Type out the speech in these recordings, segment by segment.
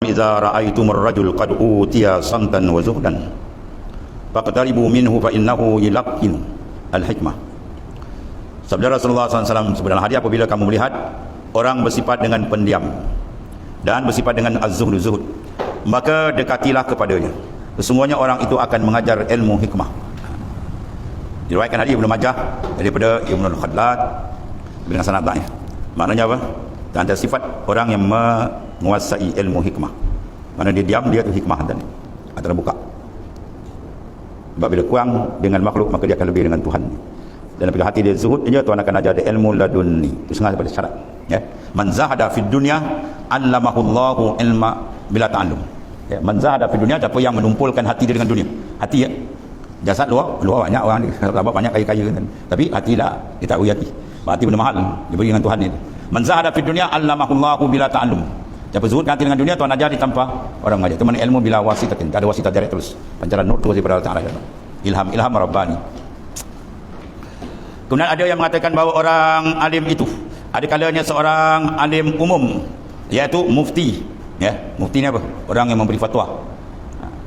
Idza ra'aitumur rajul qad utiya samtan wa zuhdan faqtaribu minhu fa innahu yulaqqinu al-hikmah. Sabda Rasulullah SAW, sebenarnya hari apabila kamu melihat orang bersifat dengan pendiam dan bersifat dengan az-zuhud, maka dekatilah kepadanya. Sesungguhnya orang itu akan mengajar ilmu hikmah. Diriwayatkan hadis Ibnu Majah daripada Ibnu Khallad dengan sanad dhaif. Maknanya apa? Dan ada sifat orang yang menguasai ilmu hikmah. Mana dia diam, dia tu hikmah dan antara buka. Sebab bila kurang dengan makhluk, maka dia akan lebih dengan Tuhan. Dan bila hati dia zuhud saja, Tuhan akan ajar dia ilmu ladunni. Itu sengaja daripada syarat. Ya. Man zahada fid dunya allamahullahu ilma bila ta'allum. Ya, man zahada fid dunya, siapa yang menumpulkan hati dia dengan dunia. Hati ya. Jasad luar banyak orang ni, sahabat banyak kaya-kaya kan. Tapi hati tak, dia tak beri hati. Hati benda mahal, dia beri dengan Tuhan ni. Man zahada fid dunya allamahullahu bila ta'allum. Siapa zuhud hati dengan dunia, Tuhan ajar dia tanpa orang mengajar. Itu mana ilmu bila wasitatin, tak ada wasitah direct terus. Pancaran nur terus daripada Allah Ta'ala. Ilham rabbani. Kemudian ada yang mengatakan bahawa orang alim itu ada kalanya seorang alim umum, iaitu mufti. Ya, mufti ni apa? Orang yang memberi fatwa.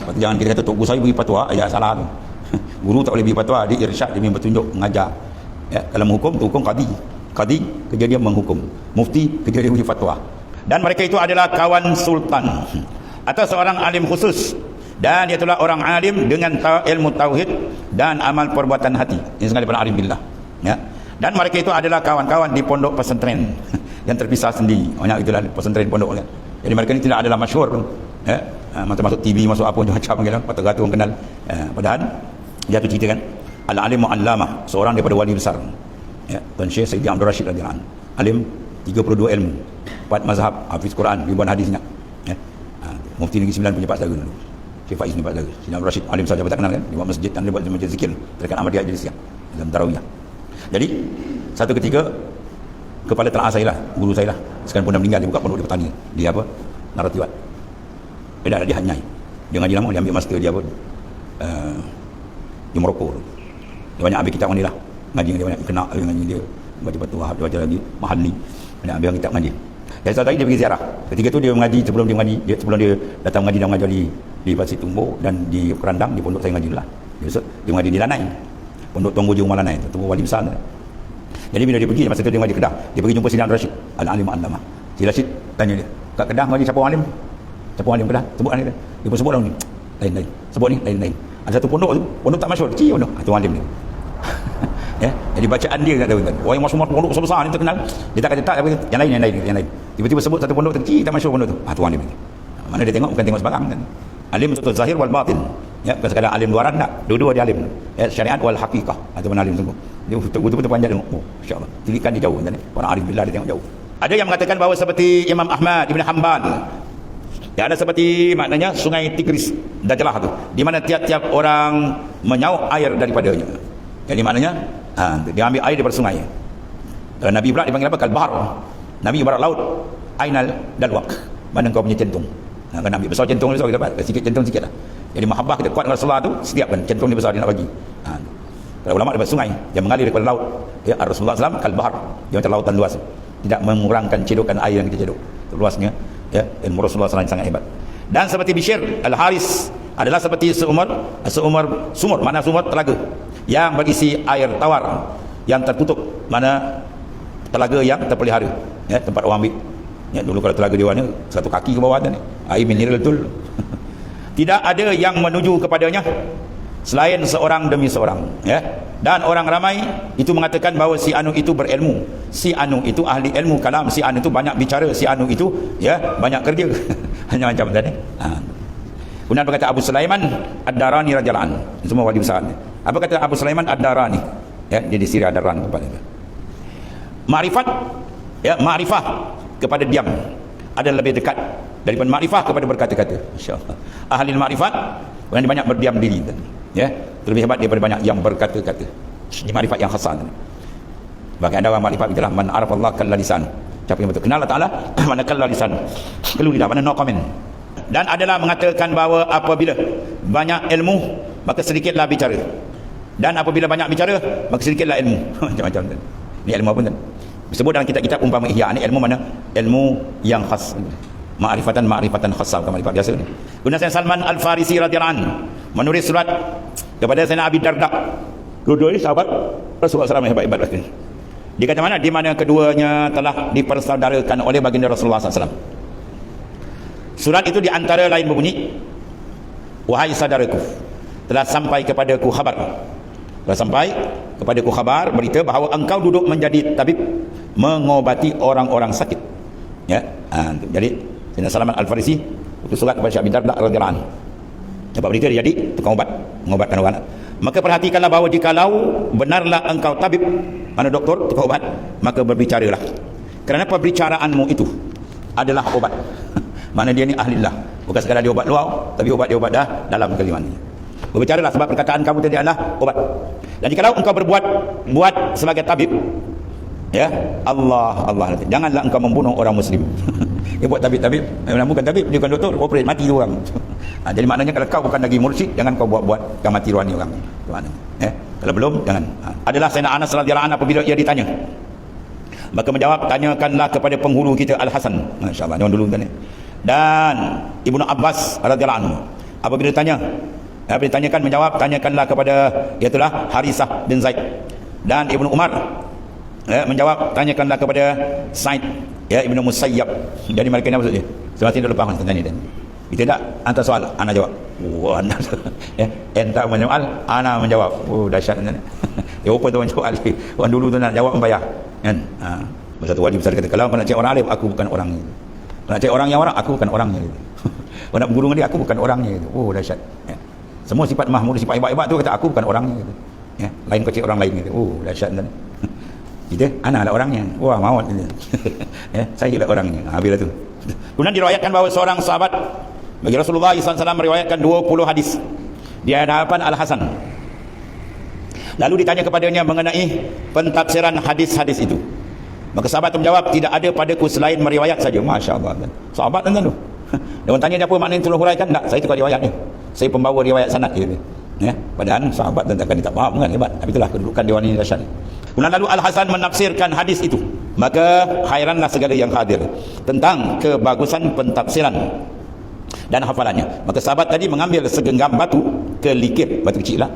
Seperti jangan kita kata tok guru saya beri fatwa, ya salah tu. Guru tak boleh beri fatwa, dia irsyad, dia bertunjuk, mengajar. Ya, kalau menghukum tu hukum qadi. Qadi kerja dia menghukum. Mufti kerja dia beri fatwa. Dan mereka itu adalah kawan sultan atau seorang alim khusus, dan dia itulah orang alim dengan ilmu tauhid dan amal perbuatan hati. Ini sengaja daripada alim billah. Ya. Dan mereka itu adalah kawan-kawan di pondok pesantren yang terpisah sendiri. Banyak itulah pesantren pondok kan. Jadi mereka ini tidak adalah masyhur pun. Ya. Masuk TV, masuk apa macam kan, patut-patut orang kenal. Padahal dia tu cerita kan, al-alim mu'allamah, seorang daripada wali besar. Ya, Tuan Syekh Sayyidi Abdul Rashid radhiyallahu anhu. Alim 32 ilmu, 4 mazhab, hafiz Quran, ribuan hadisnya. Ya. Mufti Negeri Sembilan punya Pak Saudara dulu. Syekh Faiz ni Pak Saudara. Sayyidi Abdul Rashid alim sahaja, tak kenal kan? Dia buat masjid dan dia buat masjid zikir. Terdekat Ahmadiyah jadi siang dalam tarawih. Jadi satu ketika kepala telaah saya lah, guru saya lah, sekarang pun dah meninggal, dia buka pondok di petani. Dia apa? Naratiwat. Dia dah dihanyai. Dia ngaji lama, dia ambil master dia apa? Di Morocco. Dia banyak ambil kitab ni lah. Ngaji dia banyak kena ngaji dia. Baca Batu Wahab, dia baca lagi Mahali. Banyak ambil kitab ngaji. Dan satu lagi dia pergi ziarah. Ketika tu dia mengaji, sebelum dia datang mengaji dan mengajar di Pasir Tumbuh dan di Kerandang, di pondok saya ngaji dulu lah. Dia mengaji di Lanai. Pondok Tunggu Jung Malanai, tu wali besar. Jadi bila dia pergi, masa tu dia mengaji Kedah, dia pergi jumpa Sayyidina Abdul Rashid, al-alim al-allamah. Sayyidina Rashid tanya dia, kat Kedah mengaji siapa alim? Siapa alim Kedah? Sebut ni. Dia pun sebut ni. Lain. Sebut ni lain. Ada satu pondok tu, pondok tak masyhur, kecil pondok. Tu alim dia. Ya, jadi bacaan dia tak tahu kan. Orang yang masuk pondok besar-besar ni terkenal. Dia tak kata tak, yang lain. Tiba-tiba sebut satu pondok kecil tak masyhur pondok tu. Tu alim dia. Mana dia tengok bukan tengok sebarang kan. Alim betul zahir wal batin. Ya, bukan sekadar alim luaran tak. Dua-dua dia alim. Ya, syariat wal haqiqah. Itu mana alim sungguh. Dia betul-betul panjang tengok. Oh, insya-Allah. Tilikan dia jauh kan. Orang alim billah dia tengok jauh. Ada yang mengatakan bahawa seperti Imam Ahmad Ibn Hanbal. Ya, ada seperti maknanya sungai Tigris, Dajlah tu. Di mana tiap-tiap orang menyaup air daripadanya. Jadi maknanya dia ambil air daripada sungai. Dan Nabi pula dipanggil apa? Kalbahar. Nabi ibarat laut. Ainal dalwaq. Mana kau punya centung. Kan ambil besar centung ni, so kita dapat sikit centung sikit lah. Jadi mahabbah kita kuat dengan Rasulullah tu, setiap kan centung ni besar dia nak bagi. Kalau ulama daripada sungai yang mengalir daripada laut, ya, Rasulullah SAW kalbahar, dia macam lautan luas, tidak mengurangkan cedokan air yang kita cedok. Luasnya, ya, ilmu Rasulullah SAW sangat hebat. Dan seperti Bishr Al-Haris adalah seperti seumur sumur, mana sumur telaga yang berisi air tawar yang tertutup, mana telaga yang terpelihara, ya, tempat orang ambil. Ya, dulu kalau telaga dia warna satu kaki ke bawah ni, air mineral betul. Tidak ada yang menuju kepadanya selain seorang demi seorang, ya. Dan orang ramai itu mengatakan bahawa si anu itu berilmu, si anu itu ahli ilmu kalam, si anu itu banyak bicara, si anu itu ya banyak kerja. Hanya macam tadi. Kemudian berkata Abu Sulaiman Ad-Darani radhiyallahu anhu, semua wali besar. Apa kata Abu Sulaiman Ad-Darani? Ya, dia di Syria Ad-Darani tempatnya. Ma'rifat, ya, ma'rifah kepada diam ada lebih dekat daripada makrifah kepada berkata-kata. Masya-Allah. Ahli makrifat yang banyak berdiam diri, ya, lebih hebat daripada banyak yang berkata-kata. Ini makrifat yang khasah. Bagi ada orang makrifat itulah man arafallah kalla lisan. Siapa yang betul kenal Allah Taala, mana kalla lisan. Keluar lidah, mana no comment. Dan adalah mengatakan bahawa apabila banyak ilmu maka sedikitlah bicara. Dan apabila banyak bicara maka sedikitlah ilmu. Macam-macam. Ini ilmu apa kan? Disebut dalam kitab-kitab umpama ihya, ni ilmu mana? Ilmu yang khas. ma'rifatan khassah, bukan ma'rifat biasa ni. Kemudian Sayyidina Salman Al-Farisi radhiyallahu anhu menulis surat kepada Sayyidina Abi Darda. Dua-dua ni sahabat Rasulullah SAW yang hebat-hebat lagi. Dia kata mana? Di mana keduanya telah dipersaudarakan oleh baginda Rasulullah SAW. Surat itu di antara lain berbunyi, wahai saudaraku, telah sampai kepadaku khabar. Telah sampai kepadaku khabar, berita bahawa engkau duduk menjadi tabib mengobati orang-orang sakit. Ya, jadi Sayyidina Salman Al-Farisi utus surat kepada Syekh Abi Darda radhiyallahu anhu. Dapat berita dia jadi tukang ubat, mengobatkan orang. Maka perhatikanlah bahawa jikalau benarlah engkau tabib, mana doktor, tukang ubat, maka berbicaralah. Kerana perbicaraanmu itu adalah obat. Mana dia ni ahlillah, bukan sekadar dia obat luar, tapi obat dia obat dah dalam kalimat ni. Berbicaralah sebab perkataan kamu tadi adalah obat. Dan jikalau engkau buat sebagai tabib, ya, Allah, janganlah engkau membunuh orang muslim. Dia buat tabib, bukan tabib, dia bukan doktor, operate mati tu orang. Jadi maknanya kalau kau bukan lagi mursyid, jangan kau buat kau mati rohani orang. Itu maknanya. Kalau belum, jangan. Adalah Sayyidina Anas radhiyallahu anhu apabila ia ditanya, maka menjawab, tanyakanlah kepada penghulu kita Al-Hasan. Masya-Allah, jangan dulu kan. Dan Ibnu Abbas radhiyallahu anhu apabila ditanyakan menjawab, tanyakanlah kepada iaitulah Harisah bin Zaid. Dan Ibnu Umar menjawab, tanyakanlah kepada Said Ibnu Musayyab. Jadi mereka ni apa maksudnya? Semasa dah lepas tanya dia. Kita tak hantar soal, ana jawab. Ana entah menjawab, ana menjawab. Dahsyat. Dia apa tu menjawab. Orang dulu tu nak jawab membayar. Kan? Masa tu wali besar kata, kalau kau nak cari orang alim, aku bukan orangnya. Kalau nak cari orang yang orang, aku bukan orangnya. Kau nak berguru dengan dia, aku bukan orangnya. Dahsyat. Semua sifat mahmud, sifat hebat-hebat tu kata, aku bukan orangnya. Lain kau cari orang lain. Dahsyat. Kita, ana lah orangnya. Wah, maut. Saya lah orangnya. Habislah tu. Kemudian diriwayatkan bahawa seorang sahabat bagi Rasulullah SAW meriwayatkan 20 hadis di hadapan Al-Hasan. Lalu ditanya kepadanya mengenai pentafsiran hadis-hadis itu. Maka sahabat itu menjawab, tidak ada padaku selain meriwayat saja. Masya Allah. Sahabat tuan-tuan tu. Dia orang tanya dia apa maknanya tolong huraikan. Tak, saya tukar riwayat ni. Saya pembawa riwayat sanad dia. Padahal sahabat tuan-tuan kan dia tak faham kan, hebat. Tapi itulah kedudukan dia ni dahsyat. Kemudian lalu Al-Hasan menafsirkan hadis itu. Maka hairanlah segala yang hadir tentang kebagusan pentafsiran dan hafalannya. Maka sahabat tadi mengambil segenggam batu, kelikir, batu kecil lah,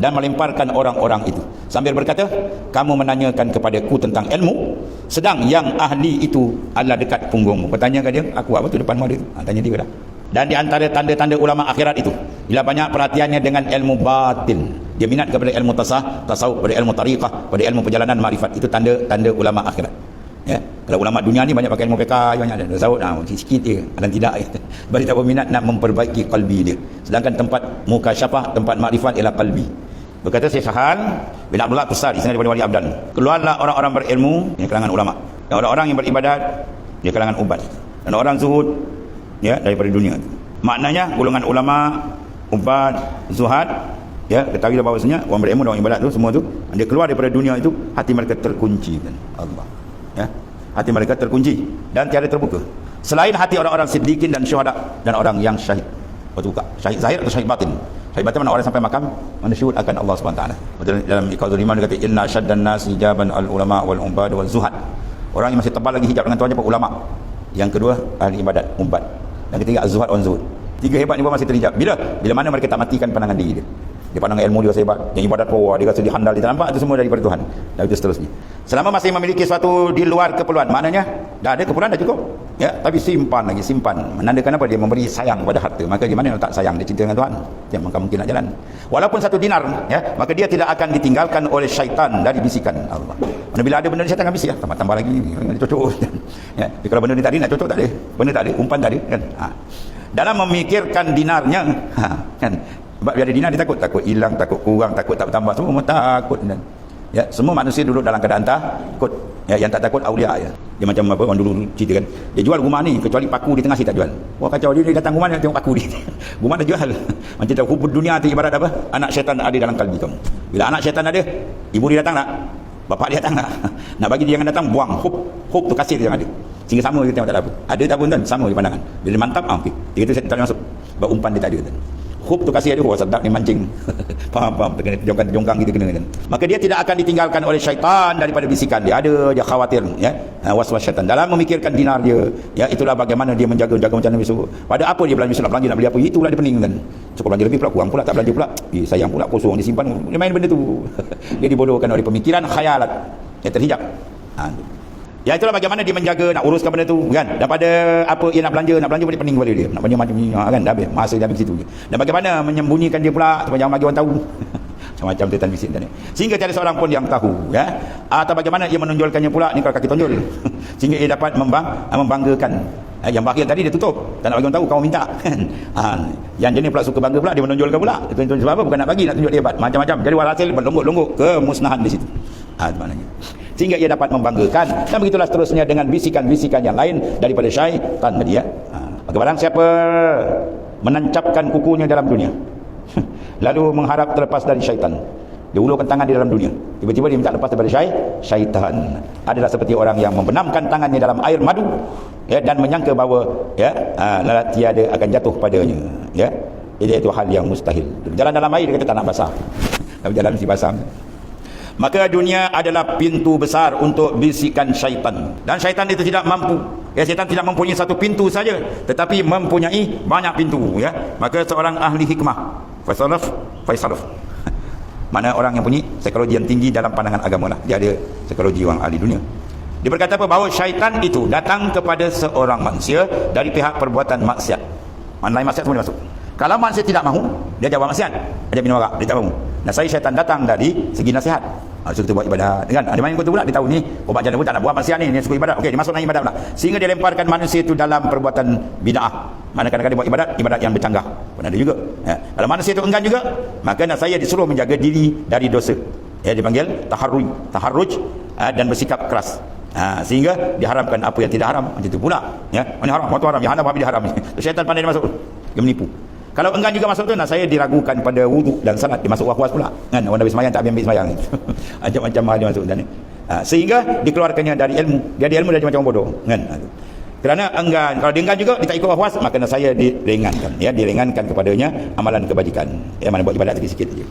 dan melemparkan orang-orang itu sambil berkata, kamu menanyakan kepadaku tentang ilmu, sedang yang ahli itu adalah dekat punggungmu. Bertanya ke dia, aku apa tu depanmu ada tu? Tanya dia dah. Dan di antara tanda-tanda ulama akhirat itu, bila banyak perhatiannya dengan ilmu batin, dia minat kepada ilmu tasawuf, kepada ilmu tariqah, kepada ilmu perjalanan makrifat. Itu tanda-tanda ulama akhirat. Kalau ulama dunia ni banyak pakai ilmu fiqh, banyak ada tasawuf, sikit je, dan tidak. Sebab dia tak berminat nak memperbaiki qalbi dia. Sedangkan tempat mukasyafah, tempat makrifat ialah qalbi. Berkata Syekh Sahal bin Abdullah Qusar di sana daripada Wali Abdan, keluarlah orang-orang berilmu di kalangan ulama, dan orang-orang yang beribadat di kalangan ubat, dan orang zuhud daripada dunia. Maknanya golongan ulama, ubat, zuhad, ketahuilah bahawasanya orang berilmu dan orang ibadat tu semua tu, dia keluar daripada dunia itu, hati mereka terkunci kan Allah. Hati mereka terkunci dan tiada terbuka selain hati orang-orang siddiqin dan syuhada dan orang yang syahid. Berbuka syahid zahir atau syahid batin. Syahid batin mana orang sampai makam, mana syuhud akan Allah SWT. Dalam Iqadul Iman dia kata, inna syaddan nas hijaban al ulama wal ubad wal zuhad. Orang yang masih tebal lagi hijab dengan tuannya ulama. Yang kedua ahli ibadat, ubat. Yang ketiga az-zuhad wan zuhud. Tiga hebat ni pun masih terhijab. Bila mana mereka tak matikan pandangan diri dia. Dia pandang ilmu dia rasa hebat, yang ibadat power dia rasa dihandal, dia tak nampak itu semua daripada Tuhan. Dan itu seterusnya. Selama masih memiliki sesuatu di luar keperluan, maknanya dah ada keperluan dah cukup. Tapi simpan lagi, menandakan apa? Dia memberi sayang pada harta. Maka gimana tak sayang, dia cinta dengan Tuhan, yang mungkin nak jalan. Walaupun 1 dinar, maka dia tidak akan ditinggalkan oleh syaitan dari bisikan Allah. Mana bila ada benda syaitan akan bisik, tambah lagi, dia cocok. Tapi kalau benda ni tadi nak cocok tak ada, benda tak ada, umpan tak ada kan. Dalam memikirkan dinarnya, kan. Sebab dia ada dinar, dia takut hilang, takut kurang, takut tak bertambah, semua takut. Semua manusia duduk dalam keadaan takut. Yang tak takut aulia. Dia macam apa orang dulu cerita kan, dia jual rumah ni kecuali paku di tengah sini tak jual. Wah kacau, dia datang rumah dia tengok paku dia. Rumah dah jual. Macam tu hubud dunia tu ibarat apa? Anak syaitan ada dalam kalbi kamu. Bila anak syaitan ada, ibu dia datang tak? Bapak dia datang tak? Nak bagi dia yang datang, buang hub tu kasih dia yang ada. Sehingga sama dia tengok tak ada apa. Ada tak pun kan, sama di pandangan. Bila dia mantap, okey. Dia kata saya tak boleh masuk. Sebab umpan dia tak ada kan. Hub tu kasih dia, oh sedap ni mancing. Faham, terjongkang gitu kena. Maka dia tidak akan ditinggalkan oleh syaitan daripada bisikan dia. Ada dia khawatir, ya, was-was syaitan dalam memikirkan dinar dia. Ya, itulah bagaimana dia menjaga macam Nabi suruh. Pada apa dia belanja, nak belanja, nak beli apa, itulah dia pening kan. Cukup belanja lebih pula, kurang pula tak belanja pula. Sayang pula, kosong disimpan, dia main benda tu. Dia dibodohkan oleh pemikiran khayalat. Dia terhijab. Ya, itulah bagaimana dia menjaga, nak uruskan benda tu kan. Daripada apa ia nak belanja boleh pening kepada dia. Nak belanja macam ni kan, dah habis masa dia habis situ je. Dan bagaimana menyembunyikan dia pula supaya jangan bagi orang tahu. Macam-macam tetan bisik tadi. Sehingga tiada seorang pun yang tahu, ya. Atau bagaimana ia menonjolkannya pula ni kalau kaki tonjol. Sehingga ia dapat membanggakan. Yang bakhil tadi dia tutup, tak nak bagi orang tahu, kau minta kan. Yang jenis pula suka bangga pula, dia menonjolkan pula. Sebab apa? Bukan nak bagi, nak tunjuk dia hebat. Macam-macam. Jadi walhasil berlonggok-longgok kemusnahan di situ. Itu maknanya. Sehingga ia dapat membanggakan, dan begitulah seterusnya dengan bisikan-bisikan yang lain daripada syaitan tadi, ya. Maka barang siapa menancapkan kukunya dalam dunia lalu mengharap terlepas dari syaitan, dia ulurkan tangan di dalam dunia, tiba-tiba dia minta lepas daripada syaitan, adalah seperti orang yang membenamkan tangannya dalam air madu, ya, dan menyangka bahawa, ya, tiada akan jatuh padanya, ya. Itu hal yang mustahil. Berjalan dalam air, dia kata tak nak basah, tapi jalan mesti basah. Maka dunia adalah pintu besar untuk bisikan syaitan, dan syaitan itu tidak mampu, ya, syaitan tidak mempunyai satu pintu saja, tetapi mempunyai banyak pintu, ya. Maka seorang ahli hikmah Faisal mana orang yang punya psikologi yang tinggi dalam pandangan agama lah, dia ada psikologi orang ahli dunia. Dia berkata apa? Bahawa syaitan itu datang kepada seorang manusia dari pihak perbuatan maksiat. Mana lain maksiat semua dia masuk. Kalau manusia tidak mahu, dia jawab maksiat, dia minum arak, dia tak mahu. Nah, saya syaitan datang dari segi nasihat. So kita buat ibadat, kan? Ada main kata pula, dia tahu ni obat janda pun tak nak buat maksiat ni, dia suka ibadat. Okey, dia masuk dalam ibadat pula. Sehingga dia lemparkan manusia itu dalam perbuatan bid'ah. Mana kadang-kadang dia buat ibadat yang bercanggah. Pun ada juga. Ya. Kalau manusia itu enggan juga, maka saya disuruh menjaga diri dari dosa. Ya, dipanggil taharruj, dan bersikap keras. Sehingga diharamkan apa yang tidak haram. Macam itu pula. Ya, mana haram, waktu haram, yang haram habis diharam. Syaitan pandai dia masuk. Dia menipu. Kalau enggan juga masuk tu, saya diragukan pada wuduk dan salat, dia masuk was-was pula kan, orang habis semayang tak ambil semayang. Macam-macam hal dia masuk dan sehingga dikeluarkannya dari ilmu. Dia ada ilmu, dia macam bodoh kan. Kerana enggan, kalau dia enggan juga dia tak ikut was-was, maka saya diringankan, ya, diringankan kepadanya amalan kebajikan, ya, mana buat ibadat sikit-sikit saja,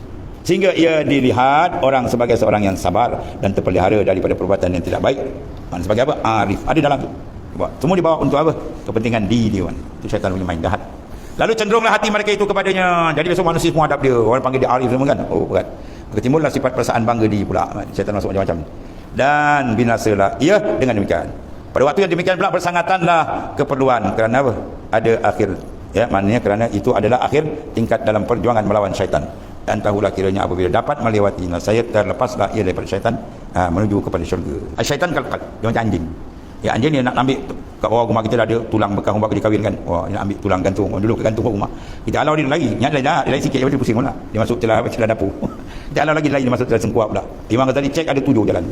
sehingga ia dilihat orang sebagai seorang yang sabar dan terpelihara daripada perbuatan yang tidak baik. Sebagai apa? Arif. Ada dalam tu. Semua dibawa untuk apa? Kepentingan diri dia. Itu syaitan punya main jahat. Lalu cenderunglah hati mereka itu kepadanya. Jadi besok manusia semua hadap dia. Orang panggil dia arif semua kan. Oh, berat. Maka timbullah sifat perasaan bangga diri pula. Syaitan masuk macam-macam. Dan binasalah ia dengan demikian. Pada waktu yang demikian pula bersangatanlah keperluan. Kerana apa? Ada akhir. Ya, maknanya kerana itu adalah akhir tingkat dalam perjuangan melawan syaitan. Dan tahulah kiranya apabila dapat melewati saya terlepaslah ia daripada syaitan, menuju kepada syurga. Syaitan kalkal. Dia macam anjing. Ya, anjing dia nak ambil kat bawah rumah kita dah ada tulang bekas rumah kita kahwin kan. Wah, dia nak ambil tulang gantung. Dulu ke gantung kat rumah. Kita halau dia lagi. Nyat dia lari sikit dia pusing pula. Dia masuk celah dapur. Kita halau lagi dia masuk celah sengkuap pula. Imam Ghazali cek ada 7 jalan.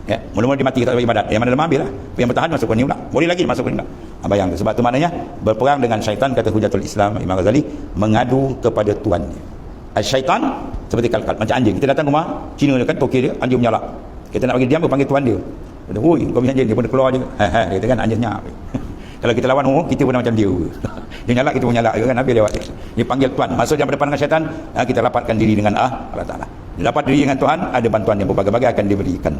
Ya, mula-mula dia mati tak buat ibadat. Yang mana lemah ambil lah. Yang bertahan masuk ke ni pula. Boleh lagi masuk ke ni pula. Bayang tu. Sebab tu maknanya berperang dengan syaitan, kata Hujatul Islam Imam Ghazali, mengadu kepada tuannya. Syaitan seperti kalkal, macam anjing. Kita datang rumah Cina dia kan, tokey dia, anjing menyalak. Kita nak bagi diam, panggil tuan dia. Dia, "Hoi, kau punya anjing." Dia pun keluar je. Dia kata kan, anjing senyap. Kalau kita lawan, kita pun macam dia. Dia nyalak, kita pun nyalak kan, habis lewat. Dia panggil tuan. Masuk yang berdepan dengan syaitan, kita rapatkan diri dengan Allah Ta'ala. Dapat diri dengan Tuhan, ada bantuan yang berbagai-bagai akan diberikan.